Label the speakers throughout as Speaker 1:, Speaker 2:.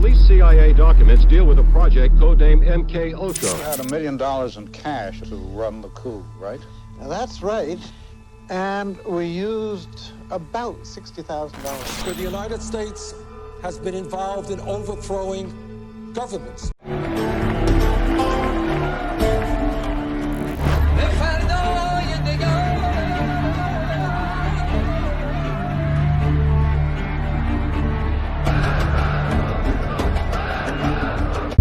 Speaker 1: released CIA documents deal with a project codenamed MK Ultra.
Speaker 2: You had $1 million in cash to run the coup, right?
Speaker 3: That's right. And we used about $60,000.
Speaker 4: The United States has been involved in overthrowing governments.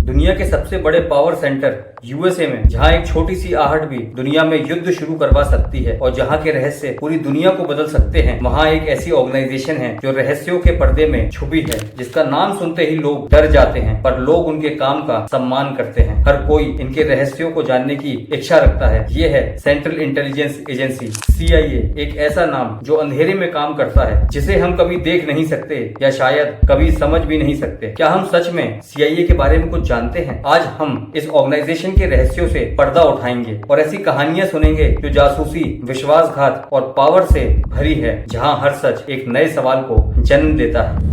Speaker 5: दुनिया के सबसे बड़े power centre USA में, जहां एक छोटी सी आहट भी दुनिया में युद्ध शुरू करवा सकती है और जहां के रहस्य पूरी दुनिया को बदल सकते हैं, वहां एक ऐसी ऑर्गेनाइजेशन है जो रहस्यों के पर्दे में छुपी है, जिसका नाम सुनते ही लोग डर जाते हैं, पर लोग उनके काम का सम्मान करते हैं। हर कोई इनके रहस्यों को जानने की इच्छा रखता है। ये है सेंट्रल इंटेलिजेंस एजेंसी CIA, एक ऐसा नाम जो अंधेरे में काम करता है, जिसे हम कभी देख नहीं सकते या शायद कभी समझ भी नहीं सकते। क्या हम सच में CIA के बारे में कुछ जानते हैं? आज हम इस ऑर्गेनाइजेशन के रहस्यों से पर्दा उठाएंगे और ऐसी कहानियां सुनेंगे जो जासूसी, विश्वासघात और पावर से भरी है, जहां हर सच एक नए सवाल को जन्म देता है।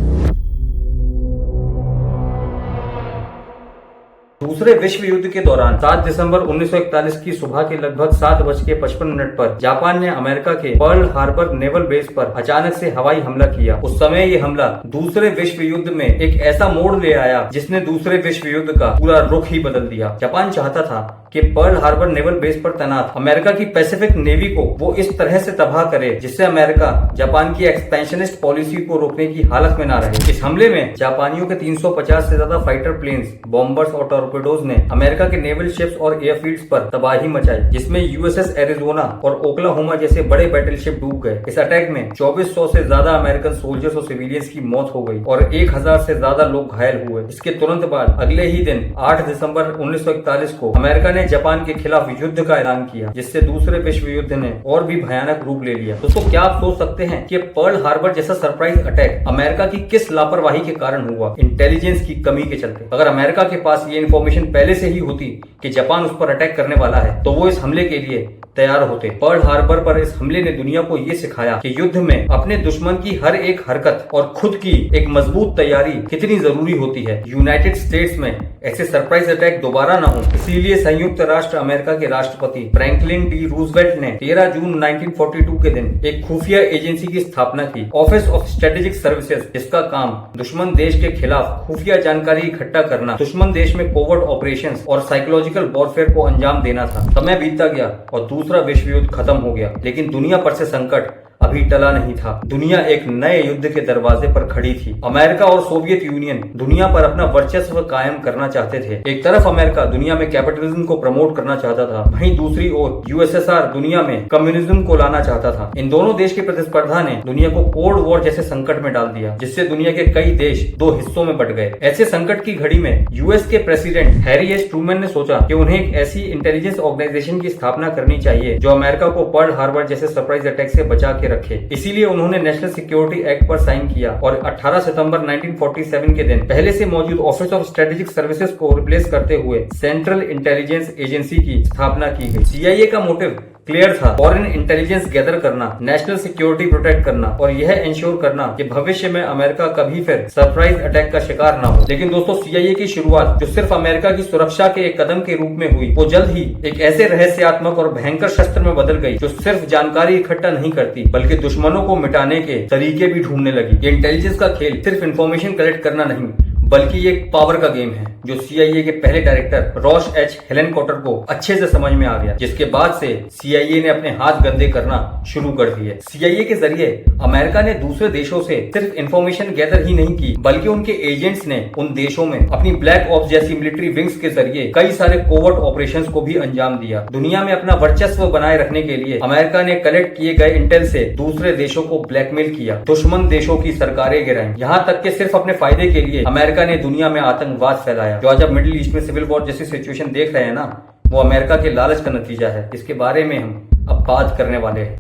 Speaker 5: दूसरे विश्व युद्ध के दौरान 7 दिसंबर 1941 की सुबह के लगभग 7:55 पर जापान ने अमेरिका के पर्ल हार्बर नेवल बेस पर अचानक से हवाई हमला किया। उस समय ये हमला दूसरे विश्व युद्ध में एक ऐसा मोड़ ले आया जिसने दूसरे विश्व युद्ध का पूरा रुख ही बदल दिया। जापान चाहता था कि पर्ल हार्बर नेवल बेस पर तैनात अमेरिका की पैसिफिक नेवी को वो इस तरह से तबाह करे जिससे अमेरिका जापान की एक्सपेंशनिस्ट पॉलिसी को रोकने की हालत में ना रहे। इस हमले में जापानियों के 350 से ज्यादा फाइटर प्लेन्स, बॉम्बर्स और टॉर्पेडोज ने अमेरिका के नेवल शिप्स और एयरफील्ड्स पर तबाही मचाई, जिसमें USS एरिजोना और ओक्लाहोमा जैसे बड़े बैटलशिप डूब गए। इस अटैक में 2400 से ज्यादा अमेरिकन सोल्जर्स और सिविलियंस की मौत हो गई और 1000 से ज्यादा लोग घायल हुए। इसके तुरंत बाद अगले ही दिन 8 दिसंबर 1941 को अमेरिका ने जापान के खिलाफ युद्ध का ऐलान किया, जिससे दूसरे विश्व युद्ध ने और भी भयानक रूप ले लिया। दोस्तों, क्या आप सोच सकते हैं कि पर्ल हार्बर जैसा सरप्राइज अटैक अमेरिका की किस लापरवाही के कारण हुआ? इंटेलिजेंस की कमी के चलते। अगर अमेरिका के पास ये इन्फॉर्मेशन पहले से ही होती कि जापान उस पर अटैक करने वाला है, तो वो इस हमले के लिए तैयार होते। पर्ल हार्बर पर इस हमले ने दुनिया को ये सिखाया कि युद्ध में अपने दुश्मन की हर एक हरकत और खुद की एक मजबूत तैयारी कितनी जरूरी होती है। यूनाइटेड स्टेट्स में ऐसे सरप्राइज अटैक दोबारा न हो, इसीलिए संयुक्त राष्ट्र अमेरिका के राष्ट्रपति फ्रैंकलिन डी रूजवेल्ट ने 13 जून 1942 के दिन एक खुफिया एजेंसी की स्थापना की, ऑफिस ऑफ स्ट्रेटेजिक सर्विसेज, जिसका काम दुश्मन देश के खिलाफ खुफिया जानकारी इकट्ठा करना, दुश्मन देश में कोवर्ट ऑपरेशंस और साइकोलॉजिकल वॉरफेयर को अंजाम देना था। समय बीतता गया और दूसरा विश्व युद्ध खत्म हो गया, लेकिन दुनिया पर से संकट अभी टला नहीं था। दुनिया एक नए युद्ध के दरवाजे पर खड़ी थी। अमेरिका और सोवियत यूनियन दुनिया पर अपना वर्चस्व कायम करना चाहते थे। एक तरफ अमेरिका दुनिया में कैपिटलिज्म को प्रमोट करना चाहता था, वहीं दूसरी ओर USSR दुनिया में कम्युनिज्म को लाना चाहता था। इन दोनों देश की प्रतिस्पर्धा ने दुनिया को कोल्ड वॉर जैसे संकट में डाल दिया, जिससे दुनिया के कई देश दो हिस्सों में बंट गए। ऐसे संकट की घड़ी में US के प्रेसिडेंट हैरी एस ट्रूमैन ने सोचा कि उन्हें एक ऐसी इंटेलिजेंस ऑर्गेनाइजेशन की स्थापना करनी चाहिए जो अमेरिका को पर्ल हार्बर जैसे सरप्राइज अटैक से बचा के रखे। इसीलिए उन्होंने नेशनल सिक्योरिटी एक्ट पर साइन किया और 18 सितंबर 1947 के दिन पहले से मौजूद ऑफिस ऑफ स्ट्रेटेजिक सर्विसेज को रिप्लेस करते हुए सेंट्रल इंटेलिजेंस एजेंसी की स्थापना की गई। CIA का मोटिव क्लियर था, फॉरेन इंटेलिजेंस गैदर करना, नेशनल सिक्योरिटी प्रोटेक्ट करना और यह इंश्योर करना कि भविष्य में अमेरिका कभी फिर सरप्राइज अटैक का शिकार ना हो। लेकिन दोस्तों, CIA की शुरुआत जो सिर्फ अमेरिका की सुरक्षा के एक कदम के रूप में हुई, वो जल्द ही एक ऐसे रहस्यात्मक और भयंकर शस्त्र में बदल गई जो सिर्फ जानकारी इकट्ठा नहीं करती बल्कि दुश्मनों को मिटाने के तरीके भी ढूंढने लगी। ये इंटेलिजेंस का खेल सिर्फ इंफॉर्मेशन कलेक्ट करना नहीं, बल्कि ये एक पावर का गेम है, जो CIA के पहले डायरेक्टर रॉश H. हेलेनकॉटर को अच्छे से समझ में आ गया, जिसके बाद से CIA ने अपने हाथ गंदे करना शुरू कर दिए। CIA के जरिए अमेरिका ने दूसरे देशों से सिर्फ इंफॉर्मेशन गैदर ही नहीं की, बल्कि उनके एजेंट्स ने उन देशों में अपनी ब्लैक ऑप्स जैसी मिलिट्री विंग्स के जरिए कई सारे कोवर्ट ऑपरेशंस को भी अंजाम दिया। दुनिया में अपना वर्चस्व बनाए रखने के लिए अमेरिका ने कलेक्ट किए गए इंटेल से दूसरे देशों को ब्लैकमेल किया, दुश्मन देशों की सरकारें गिराई, यहाँ तक कि सिर्फ अपने फायदे के लिए अमेरिका ने दुनिया में आतंकवाद फैलाया। जो आज अब मिडिल ईस्ट में सिविल वॉर जैसी सिचुएशन देख रहे हैं ना, वो अमेरिका के लालच का नतीजा है। इसके बारे में हम अब बात करने वाले हैं।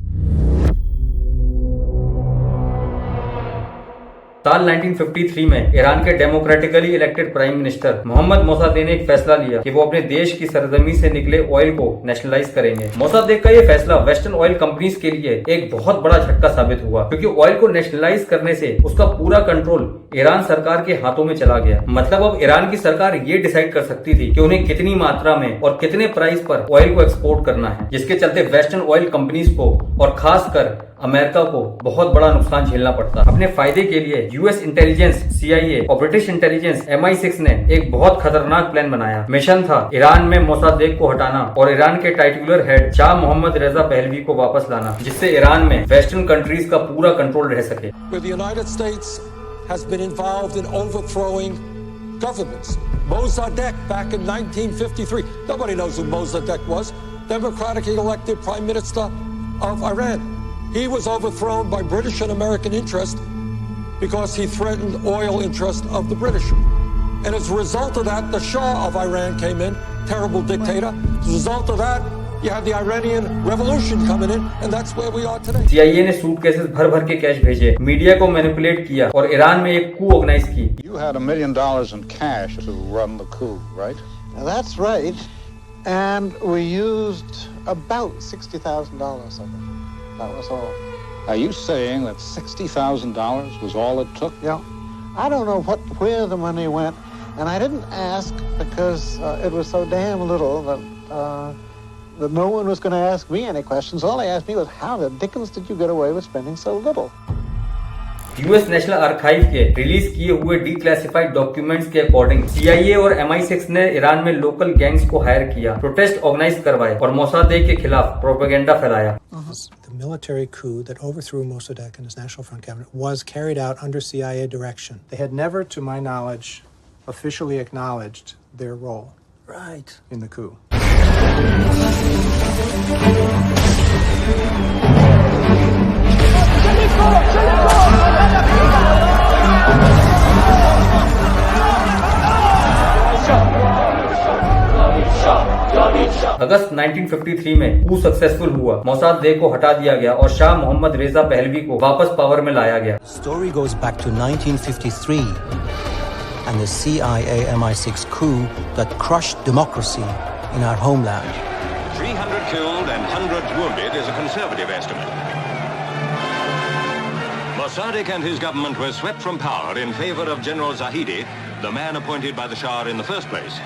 Speaker 5: साल 1953 में ईरान के democratically elected prime minister Mohammad Mossadegh ने एक फैसला लिया कि वो अपने देश की सरजमी से निकले ऑयल को नेशनलाइज करेंगे। मोसादेक का ये फैसला वेस्टर्न ऑयल कंपनीज के लिए एक बहुत बड़ा झटका साबित हुआ, क्योंकि ऑयल को नेशनलाइज करने से उसका पूरा कंट्रोल ईरान सरकार के हाथों में चला गया। मतलब अब ईरान की सरकार ये डिसाइड कर सकती थी कि उन्हें कितनी मात्रा में और कितने प्राइस पर ऑयल को एक्सपोर्ट करना है, जिसके चलते वेस्टर्न ऑयल कंपनीज को और खासकर अमेरिका को बहुत बड़ा नुकसान झेलना पड़ता। अपने फायदे के लिए यूएस इंटेलिजेंस CIA और ब्रिटिश इंटेलिजेंस MI6 ने एक बहुत खतरनाक प्लान बनाया। मिशन था ईरान में मोसादेक को हटाना और ईरान के टाइटुलर हेड शाह मोहम्मद रेजा पहलवी को वापस लाना, जिससे ईरान में वेस्टर्न कंट्रीज का पूरा कंट्रोल रह सके।
Speaker 4: Where the United States has been involved in overthrowing governments. Mossadegh back in 1953. Nobody knows who Mossadegh was. Democratically elected Prime Minister of Iran. He was overthrown by British and American interest because he threatened oil interest of the British. And as a result of that, the Shah of Iran came in, terrible dictator. As a result of that, you had the Iranian revolution coming in, and that's where we are today.
Speaker 5: CIA ने suitcases भर भर के cash भेजे, media को manipulate किया और Iran में एक coup ऑर्गेनाइज की।
Speaker 2: You had $1 million in cash to run the coup, right?
Speaker 3: Now, that's right. And we used about $60,000 of it. That was all.
Speaker 2: Are you saying that $60,000 was all it took?
Speaker 3: Yeah. I don't know where the money went, and I didn't ask because it was so damn little that no one was going to ask me any questions. All they asked me was, how the dickens did you get away with spending so little?
Speaker 5: US national archive के release किए हुए declassified documents के according CIA और MI6 ने Iran में local gangs को higher किया, protest organise करवाए और मोसादेक के खिलाफ प्रोपेगेंडा फैलाया।
Speaker 6: The military coup that overthrew Mossadegh and his National Front cabinet was carried out under CIA direction. They had never, to my knowledge, officially acknowledged their role in the coup.
Speaker 5: अगस्त 1953 में कू successful हुआ, मोसादेक को हटा दिया गया और शाह मोहम्मद रेजा Pahlavi को वापस पावर में लाया गया।
Speaker 7: Story goes back to 1953 and the CIA MI6 coup that crushed democracy in our homeland.
Speaker 8: 300 killed and hundreds wounded is a conservative estimate. Mossadegh and his government were swept from power in favor of General Zahedi, the man appointed by the Shah in the first place.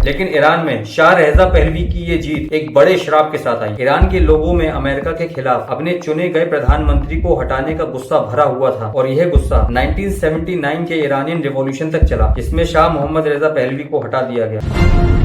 Speaker 5: लेकिन Iran में शाह रेजा Pahlavi की ये जीत एक बड़े श्राप के साथ आई। ईरान के लोगों में अमेरिका के खिलाफ अपने चुने गए प्रधानमंत्री को हटाने का गुस्सा भरा हुआ था और यह गुस्सा 1979 के ईरानियन रिवॉल्यूशन तक चला, जिसमें शाह मोहम्मद रेजा पहलवी को हटा दिया गया।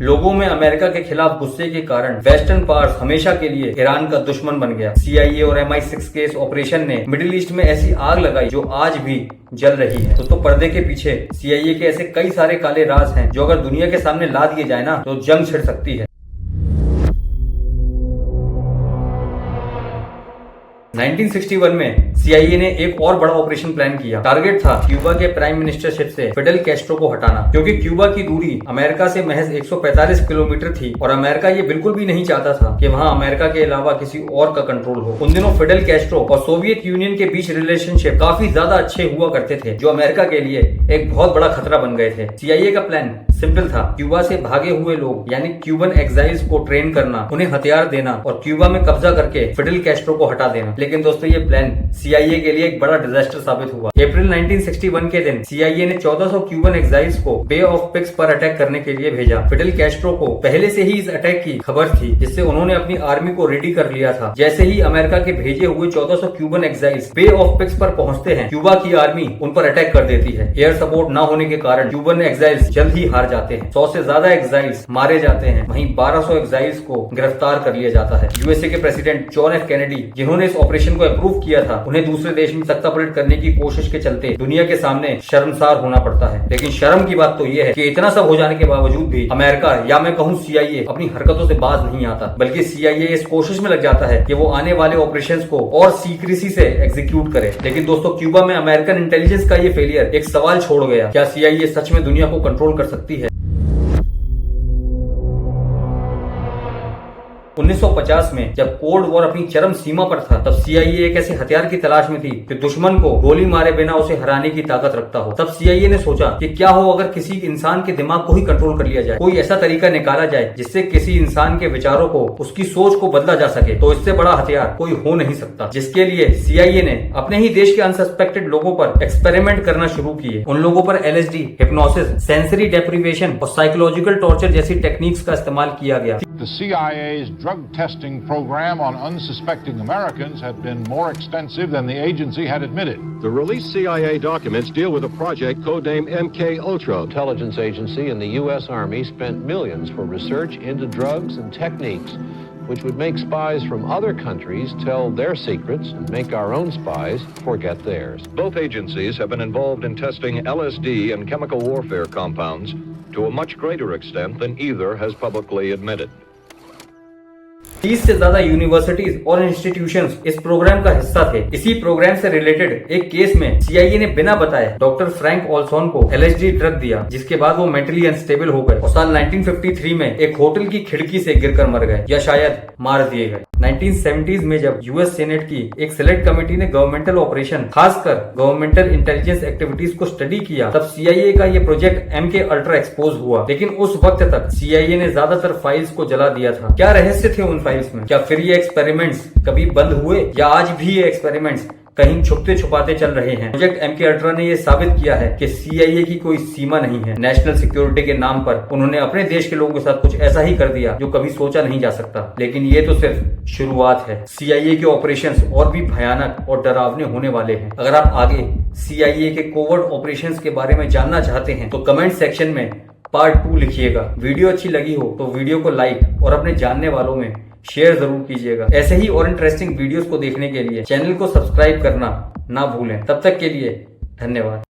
Speaker 5: लोगों में अमेरिका के खिलाफ गुस्से के कारण वेस्टर्न पावर्स हमेशा के लिए ईरान का दुश्मन बन गया। CIA और MI6 के इस ऑपरेशन ने मिडिल ईस्ट में ऐसी आग लगाई जो आज भी जल रही है। तो पर्दे के पीछे CIA के ऐसे कई सारे काले राज हैं जो अगर दुनिया के सामने ला दिए जाए ना तो जंग छिड़ सकती है। 1961 में CIA ने एक और बड़ा ऑपरेशन प्लान किया। टारगेट था क्यूबा के प्राइम मिनिस्टरशिप से फिडेल कैस्ट्रो को हटाना, क्योंकि क्यूबा की दूरी अमेरिका से महज 145 किलोमीटर थी और अमेरिका ये बिल्कुल भी नहीं चाहता था कि वहाँ अमेरिका के अलावा किसी और का कंट्रोल हो। उन दिनों फिडेल कैस्ट्रो और सोवियत यूनियन के बीच रिलेशनशिप काफी ज्यादा अच्छे हुआ करते थे, जो अमेरिका के लिए एक बहुत बड़ा खतरा बन गए थे। CIA का प्लान सिंपल था, क्यूबा से भागे हुए लोग यानी क्यूबन एक्साइल्स को ट्रेन करना, उन्हें हथियार देना और क्यूबा में कब्जा करके फिडेल कैस्ट्रो को हटा देना। लेकिन दोस्तों ये प्लान CIA के लिए एक बड़ा डिजास्टर साबित हुआ। अप्रैल 1961 के दिन CIA ने 1400 क्यूबन एक्साइल्स को बे ऑफ पिग्स पर अटैक करने के लिए भेजा। फिडेल कैस्ट्रो को पहले से ही इस अटैक की खबर थी, जिससे उन्होंने अपनी आर्मी को रेडी कर लिया था। जैसे ही अमेरिका के भेजे हुए 1400 क्यूबन एक्साइल्स बे ऑफ पिग्स पर पहुंचते हैं, क्यूबा की आर्मी उन पर अटैक कर देती है। एयर सपोर्ट न होने के कारण क्यूबन एक्साइल्स जल्द ही हार जाते हैं। 100 से ज्यादा एक्साइल्स मारे जाते हैं, वहीं 1200 एक्साइल्स को गिरफ्तार कर लिया जाता है। USA के प्रेसिडेंट जॉन एफ कैनेडी, जिन्होंने इस ऑपरेशन को अप्रूव किया था, उन्हें दूसरे देश में तख्ता पलट करने की कोशिश के चलते दुनिया के सामने शर्मसार होना पड़ता है। लेकिन शर्म की बात तो यह है कि इतना सब हो जाने के बावजूद भी अमेरिका या मैं कहूँ CIA अपनी हरकतों से बाज नहीं आता, बल्कि CIA इस कोशिश में लग जाता है कि वो आने वाले ऑपरेशंस को और सीक्रेसी से एग्जीक्यूट करे। लेकिन दोस्तों क्यूबा में अमेरिकन इंटेलिजेंस का ये फेलियर एक सवाल छोड़ गया, क्या CIA सच में दुनिया को कंट्रोल कर सकती है? 1950 में जब कोल्ड वॉर अपनी चरम सीमा पर था, तब CIA एक ऐसे हथियार की तलाश में थी कि दुश्मन को गोली मारे बिना उसे हराने की ताकत रखता हो। तब CIA ने सोचा कि क्या हो अगर किसी इंसान के दिमाग को ही कंट्रोल कर लिया जाए, कोई ऐसा तरीका निकाला जाए जिससे किसी इंसान के विचारों को, उसकी सोच को बदला जा सके। तो इससे बड़ा हथियार कोई हो नहीं सकता, जिसके लिए CIA ने अपने ही देश के अनसस्पेक्टेड लोगों पर एक्सपेरिमेंट करना शुरू किए। उन लोगों पर LSD, हिप्नोसिस, सेंसरी डेप्रिवेशन और साइकोलॉजिकल टॉर्चर जैसी टेक्निक्स का इस्तेमाल किया गया।
Speaker 9: The CIA's drug testing program on unsuspecting Americans had been more extensive than the agency had admitted.
Speaker 1: The released CIA documents deal with a project codenamed MK Ultra.
Speaker 10: Intelligence agency and the U.S. Army spent millions for research into drugs and techniques which would make spies from other countries tell their secrets and make our own spies forget theirs.
Speaker 8: Both agencies have been involved in testing LSD and chemical warfare compounds to a much greater extent than either has publicly admitted.
Speaker 5: 30 से ज्यादा universities और institutions इस programme का हिस्सा थे। इसी programme से related एक केस में CIA ने बिना बताए डॉक्टर फ्रैंक ओल्सन को LSD ड्रग दिया, जिसके बाद वो मेंटली अनस्टेबल हो गए और साल 1953 में एक होटल की खिड़की से गिरकर मर गए या शायद मार दिए गए। 1970s में जब US सेनेट की एक सिलेक्ट कमेटी ने गवर्नमेंटल ऑपरेशन, खासकर गवर्नमेंटल इंटेलिजेंस एक्टिविटीज को स्टडी किया, तब CIA का ये प्रोजेक्ट MK अल्ट्रा एक्सपोज हुआ। लेकिन उस वक्त तक CIA ने ज्यादातर फाइल्स को जला दिया था। क्या रहस्य थे उन फाइल्स में? क्या फिर ये एक्सपेरिमेंट्स कभी बंद हुए, या आज भी ये एक्सपेरिमेंट्स कहीं छुपते छुपाते चल रहे हैं? प्रोजेक्ट MK अल्ट्रा ने ये साबित किया है कि CIA की कोई सीमा नहीं है। नेशनल सिक्योरिटी के नाम पर उन्होंने अपने देश के लोगों के साथ कुछ ऐसा ही कर दिया जो कभी सोचा नहीं जा सकता। लेकिन ये तो सिर्फ शुरुआत है। CIA के ऑपरेशंस और भी भयानक और डरावने होने वाले हैं। अगर आप आगे CIA के कोवर्ट ऑपरेशंस के बारे में जानना चाहते हैं तो कमेंट सेक्शन में पार्ट 2 लिखिएगा। वीडियो अच्छी लगी हो तो वीडियो को लाइक और अपने जानने वालों में शेयर जरूर कीजिएगा। ऐसे ही और इंटरेस्टिंग वीडियोस को देखने के लिए चैनल को सब्सक्राइब करना ना भूलें। तब तक के लिए धन्यवाद।